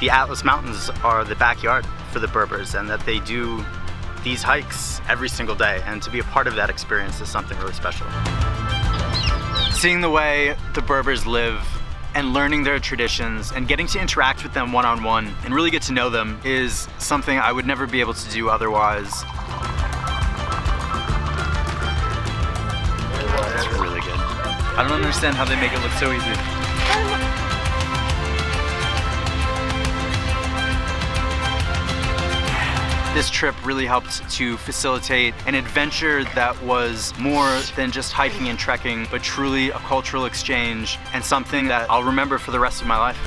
the Atlas Mountains are the backyard for the Berbers and that they do these hikes every single day, and to be a part of that experience is something really special. Seeing the way the Berbers live and learning their traditions and getting to interact with them one-on-one and really get to know them is something I would never be able to do otherwise. It's really good. I don't understand how they make it look so easy. This trip really helped to facilitate an adventure that was more than just hiking and trekking, but truly a cultural exchange and something that I'll remember for the rest of my life.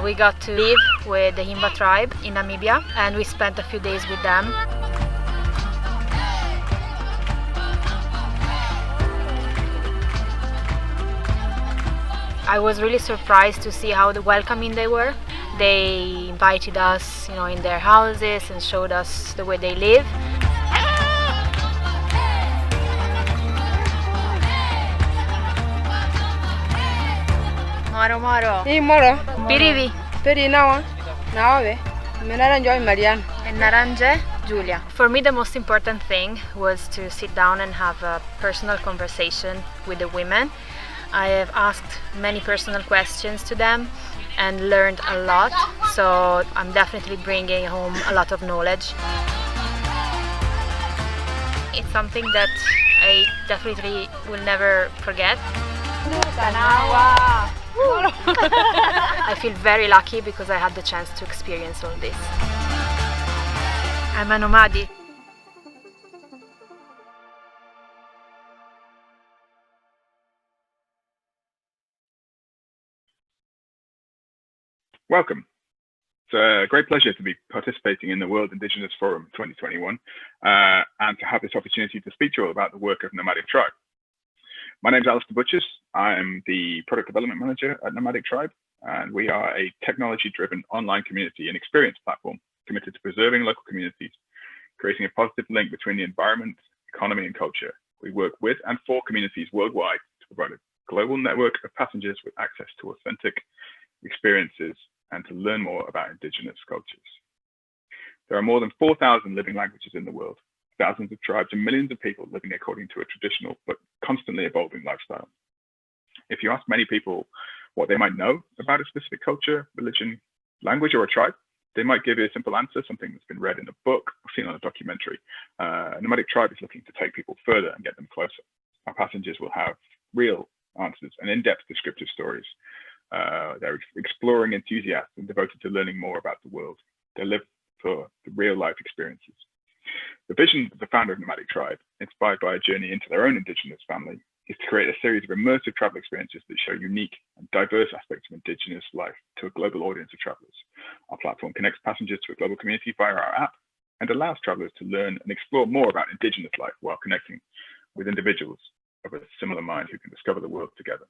We got to live with the Himba tribe in Namibia, and we spent a few days with them. I was really surprised to see how welcoming they were. They invited us, in their houses and showed us the way they live. Maro Maro. Moro. Pirivi. Peri nawa. Nawe. Menaranja Marian. And Naranje, Giulia. For me, the most important thing was to sit down and have a personal conversation with the women. I have asked many personal questions to them and learned a lot, so I'm definitely bringing home a lot of knowledge. It's something that I definitely will never forget. I feel very lucky because I had the chance to experience all this. I'm a nomadic. Welcome. It's a great pleasure to be participating in the World Indigenous Forum 2021 and to have this opportunity to speak to you all about the work of Nomadic Tribe. My name is Alistair. I am the Product Development Manager at Nomadic Tribe, and we are a technology-driven online community and experience platform committed to preserving local communities, creating a positive link between the environment, economy, and culture. We work with and for communities worldwide to provide a global network of passengers with access to authentic experiences and to learn more about Indigenous cultures. There are more than 4,000 living languages in the world, thousands of tribes and millions of people living according to a traditional but constantly evolving lifestyle. If you ask many people what they might know about a specific culture, religion, language, or a tribe, they might give you a simple answer, something that's been read in a book or seen on a documentary. Nomadic Tribe is looking to take people further and get them closer. Our passengers will have real answers and in-depth descriptive stories. They're exploring enthusiasts and devoted to learning more about the world. They live for the real-life experiences. The vision of the founder of Nomadic Tribe, inspired by a journey into their own Indigenous family, is to create a series of immersive travel experiences that show unique and diverse aspects of Indigenous life to a global audience of travelers. Our platform connects passengers to a global community via our app and allows travelers to learn and explore more about Indigenous life while connecting with individuals of a similar mind who can discover the world together.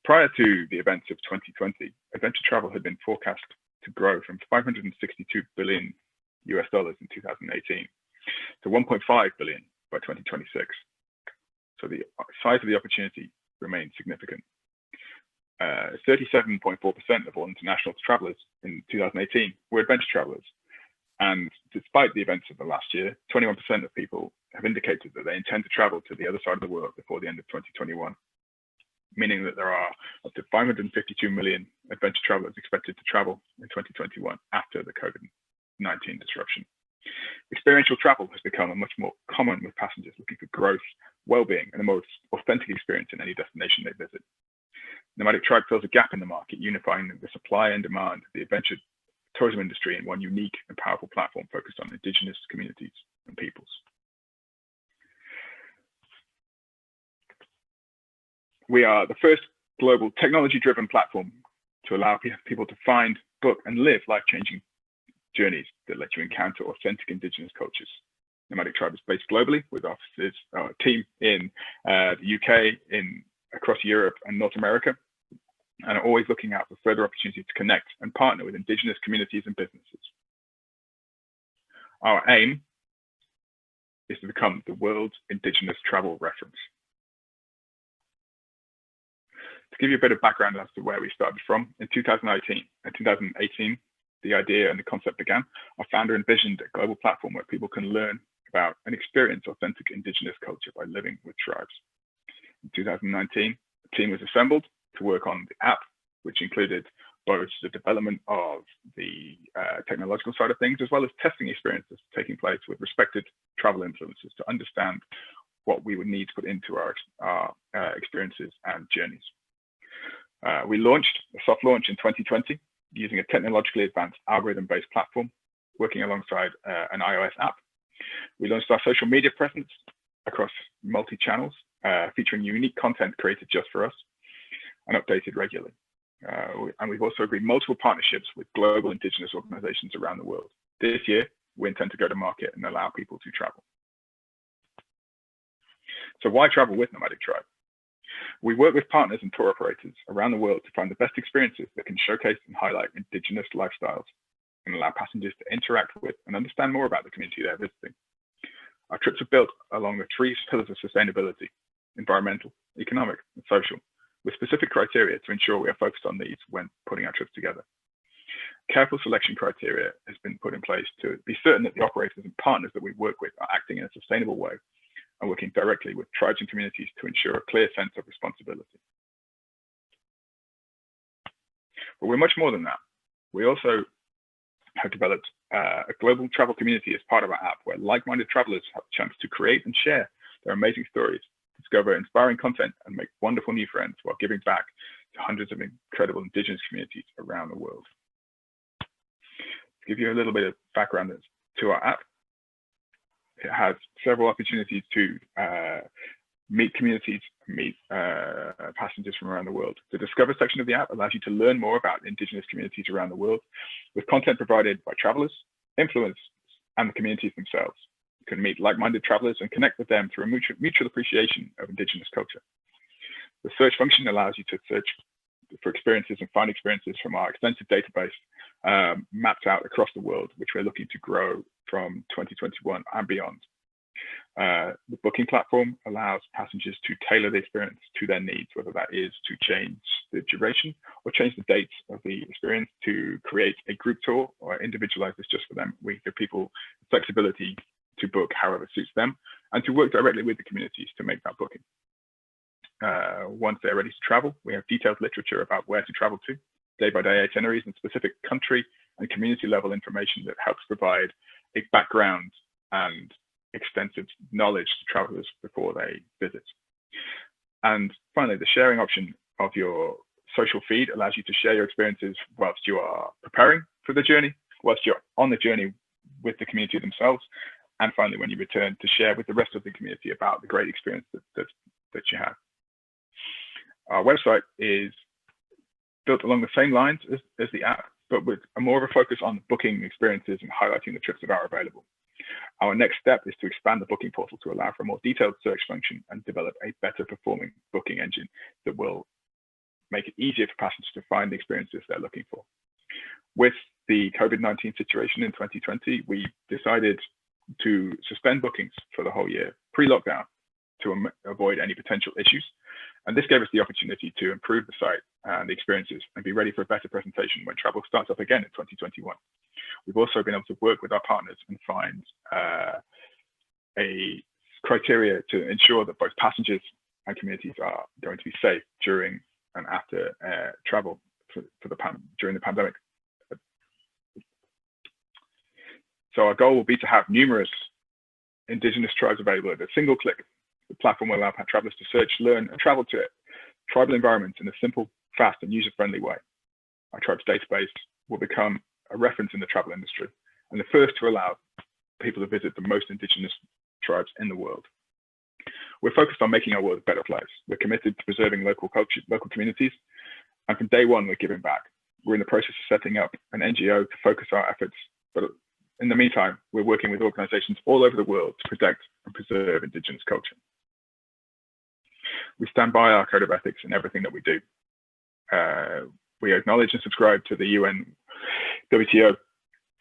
Prior to the events of 2020, adventure travel had been forecast to grow from $562 billion in 2018 to 1.5 billion by 2026. So the size of the opportunity remains significant. 37.4% of all international travelers in 2018 were adventure travelers. And despite the events of the last year, 21% of people have indicated that they intend to travel to the other side of the world before the end of 2021, meaning that there are up to 552 million adventure travelers expected to travel in 2021 after the COVID-19 disruption. Experiential travel has become much more common with passengers looking for growth, well-being, and a more authentic experience in any destination they visit. Nomadic Tribe fills a gap in the market, unifying the supply and demand of the adventure tourism industry in one unique and powerful platform focused on Indigenous communities and peoples. We are the first global technology-driven platform to allow people to find, book, and live life-changing journeys that let you encounter authentic Indigenous cultures. Nomadic Tribe is based globally with offices, team in the UK, across Europe and North America, and are always looking out for further opportunities to connect and partner with Indigenous communities and businesses. Our aim is to become the world's Indigenous travel reference. To give you a bit of background as to where we started from, in 2018, the idea and the concept began. Our founder envisioned a global platform where people can learn about and experience authentic Indigenous culture by living with tribes. In 2019, a team was assembled to work on the app, which included both the development of the technological side of things, as well as testing experiences taking place with respected travel influencers to understand what we would need to put into our experiences and journeys. We launched a soft launch in 2020 using a technologically advanced algorithm-based platform, working alongside an iOS app. We launched our social media presence across multi-channels, featuring unique content created just for us and updated regularly. And we've also agreed multiple partnerships with global Indigenous organizations around the world. This year, we intend to go to market and allow people to travel. So why travel with Nomadic Tribe? We work with partners and tour operators around the world to find the best experiences that can showcase and highlight Indigenous lifestyles and allow passengers to interact with and understand more about the community they're visiting. Our trips are built along the three pillars of sustainability: environmental, economic, and social, with specific criteria to ensure we are focused on these when putting our trips together. Careful selection criteria has been put in place to be certain that the operators and partners that we work with are acting in a sustainable way and working directly with tribes and communities to ensure a clear sense of responsibility. But we're much more than that. We also have developed a global travel community as part of our app, where like-minded travelers have a chance to create and share their amazing stories, discover inspiring content, and make wonderful new friends while giving back to hundreds of incredible Indigenous communities around the world. To give you a little bit of background to our app, it has several opportunities to meet communities, meet passengers from around the world. The Discover section of the app allows you to learn more about Indigenous communities around the world, with content provided by travelers, influencers, and the communities themselves. You can meet like-minded travelers and connect with them through a mutual appreciation of Indigenous culture. The search function allows you to search for experiences and find experiences from our extensive database mapped out across the world, which we're looking to grow from 2021 and beyond. The booking platform allows passengers to tailor the experience to their needs, whether that is to change the duration or change the dates of the experience, to create a group tour or individualize this just for them. We give people flexibility to book however suits them and to work directly with the communities to make that booking. Once they're ready to travel, we have detailed literature about where to travel to, day-by-day itineraries and specific country and community level information that helps provide a background and extensive knowledge to travelers before they visit. And finally, the sharing option of your social feed allows you to share your experiences whilst you are preparing for the journey, whilst you're on the journey with the community themselves, and finally, when you return, to share with the rest of the community about the great experience that you have. Our website is built along the same lines as the app, but with more of a focus on booking experiences and highlighting the trips that are available. Our next step is to expand the booking portal to allow for a more detailed search function and develop a better performing booking engine that will make it easier for passengers to find the experiences they're looking for. With the COVID-19 situation in 2020, we decided to suspend bookings for the whole year pre-lockdown to avoid any potential issues. And this gave us the opportunity to improve the site and the experiences and be ready for a better presentation when travel starts up again in 2021. We've also been able to work with our partners and find a criteria to ensure that both passengers and communities are going to be safe during and after travel during the pandemic. So our goal will be to have numerous Indigenous tribes available at a single click. The platform will allow travelers to search, learn, and travel to tribal environments in a simple, fast, and user-friendly way. Our tribe's database will become a reference in the travel industry and the first to allow people to visit the most Indigenous tribes in the world. We're focused on making our world a better place. We're committed to preserving local culture, local communities, and from day one, we're giving back. We're in the process of setting up an NGO to focus our efforts, but in the meantime, we're working with organizations all over the world to protect and preserve Indigenous culture. We stand by our code of ethics in everything that we do. We acknowledge and subscribe to the UN WTO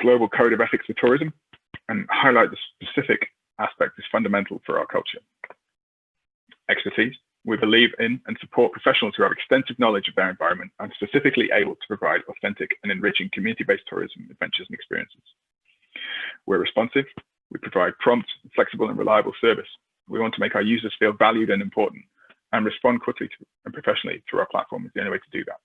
Global Code of Ethics for Tourism and highlight the specific aspect is fundamental for our culture. Expertise. We believe in and support professionals who have extensive knowledge of their environment and are specifically able to provide authentic and enriching community-based tourism adventures and experiences. We're responsive. We provide prompt, flexible, and reliable service. We want to make our users feel valued and important and respond quickly and professionally through our platform is the only way to do that.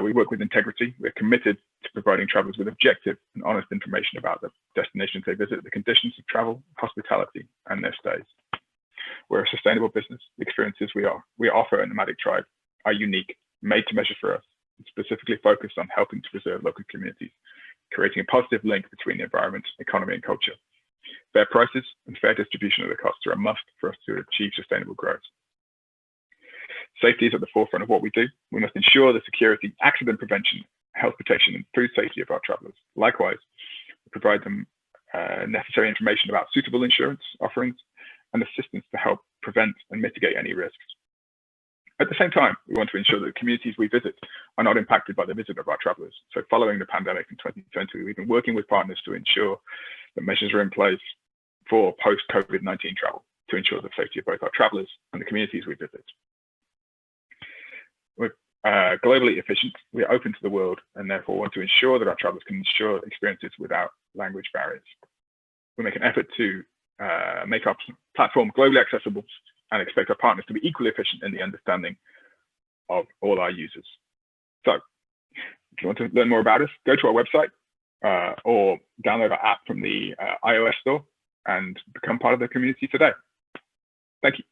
We work with integrity. We're committed to providing travelers with objective and honest information about the destinations they visit, the conditions of travel, hospitality, and their stays. We're a sustainable business. The experiences we offer at Nomadic Tribe are unique, made to measure for us, and specifically focused on helping to preserve local communities, creating a positive link between the environment, economy, and culture. Fair prices and fair distribution of the costs are a must for us to achieve sustainable growth. Safety is at the forefront of what we do. We must ensure the security, accident prevention, health protection, and food safety of our travelers. Likewise, we provide them necessary information about suitable insurance offerings and assistance to help prevent and mitigate any risks. At the same time, we want to ensure that the communities we visit are not impacted by the visit of our travelers. So following the pandemic in 2020, we've been working with partners to ensure that measures are in place for post-COVID-19 travel to ensure the safety of both our travelers and the communities we visit. We're globally efficient, we are open to the world, and therefore want to ensure that our travelers can ensure experiences without language barriers. We make an effort to make our platform globally accessible and expect our partners to be equally efficient in the understanding of all our users. So if you want to learn more about us, go to our website or download our app from the iOS store and become part of the community today. Thank you.